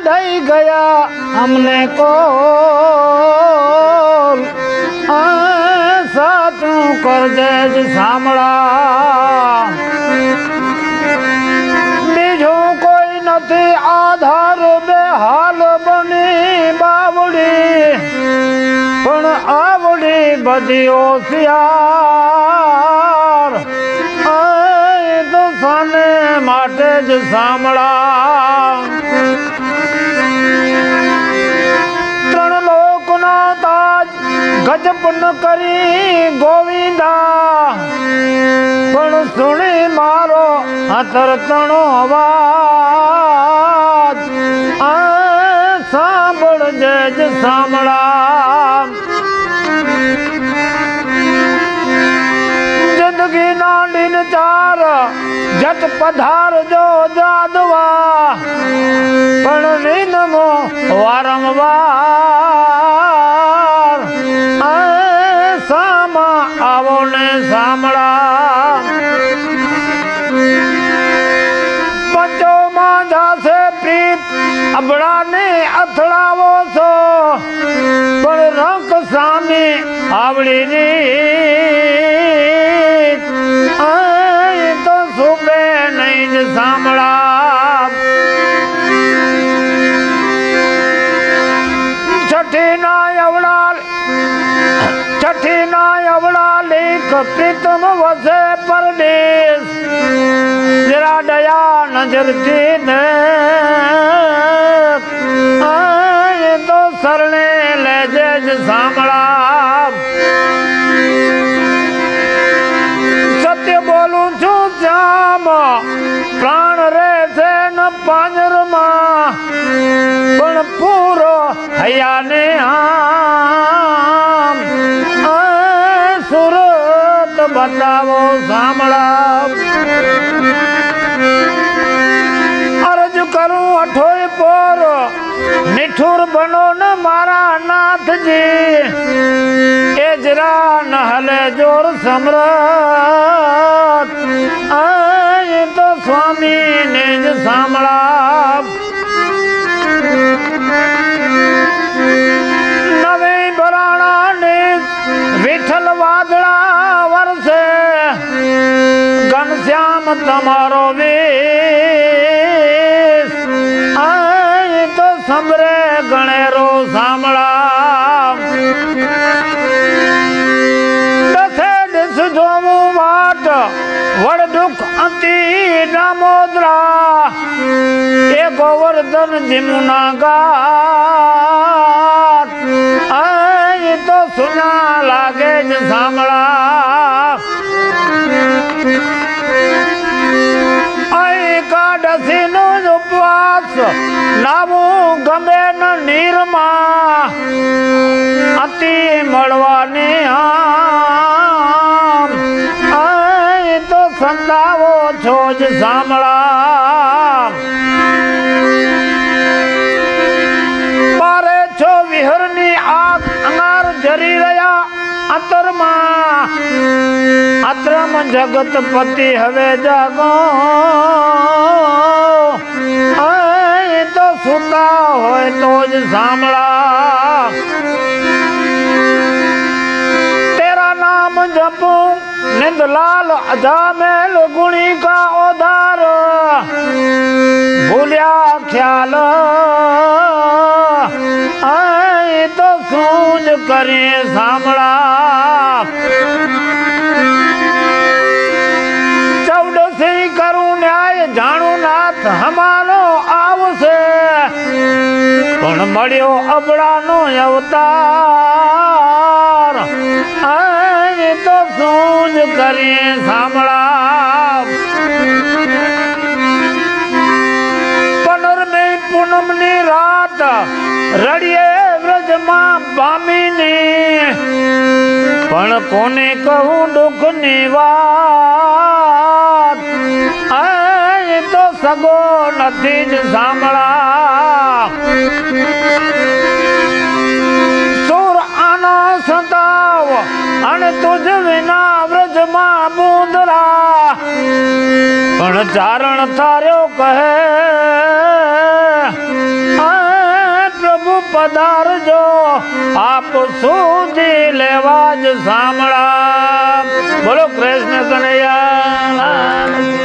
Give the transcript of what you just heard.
दई गया हमने को साचू कर दे सामड़ा बीजू कोई नथी आधार बेहाल बनी बावड़ी पण आवड़ी बधी होशियार तो साने माटे ज सामड़ा त्रण लोक ना ताज गजपन करी गोविंदा पण सुनी मारो हतर तणो आवाज सांभळ जज सामड़ा जिंदगी ना दिन चार जट पधार जो जादवा पण रीनमो वारंवार सामा आवो ने सामड़ा बचो मांझा से प्रीत अबड़ा ने अथड़ावो सो पण रंग सामी आवड़ी नी तो सुबे नहीं ज सामड़ा छठी ना अवड़ा लेख प्रीतम वसे परदेश जरा दया नजर थी ये तो सरने ले जज सामड़ा सत्य बोलू छू श्याम प्राण रे से न पांजर मां पण पूरो हया ने सूरत बतावो सामड़ा अर्ज करूं अठोई पोर निठुर बनो न मारा नाथ जी एजरा न हले जोर सम्राट आए तो स्वामी ने ज सामड़ा नवे बराणा ने विठल वादड़ा वर्षे घनश्याम तमारो वेश आए तो समरे गणेरो सामड़ा दसे दिस जोमू वाट वड़ दुख अंती दामोदरा ए गोवर्धन जिमुना गाट आए तो सुना लागे ज सामड़ा आई का डसी नो उपवास नामू गमे न नीरमा अति मड़वानी आए तो संदावो छोज सामड़ा मारे छो विहरनी आग अंगार जरी रया अतर अत्रम जगत पति हवे जागो आए तो सुता होए तो ज सामड़ा तेरा नाम जपू निंदलाल अजामेल गुणी का उधार भूलिया ख्याल आए तो सूझ करे सामड़ा चौदसी करूं न्याय जाणू नाथ हमारो आवसे पण मळ्यो अबड़ा नो अवतार आए तो सूझ करे सामड़ा पनर में पूनम नी रात रड़िए व्रज मां पामी ने पण कोने कहूं दुख नी वात आए तो सगो नथी ज सामड़ा सुर आना सताव અને તુજ વિના વ્રજમાં બુંદરા પણ ચારણ થાર્યો કહે પ્રભુ પધારજો આપ સુધી લેવા જ સાંભળા. બોલો કૃષ્ણ કનૈયા.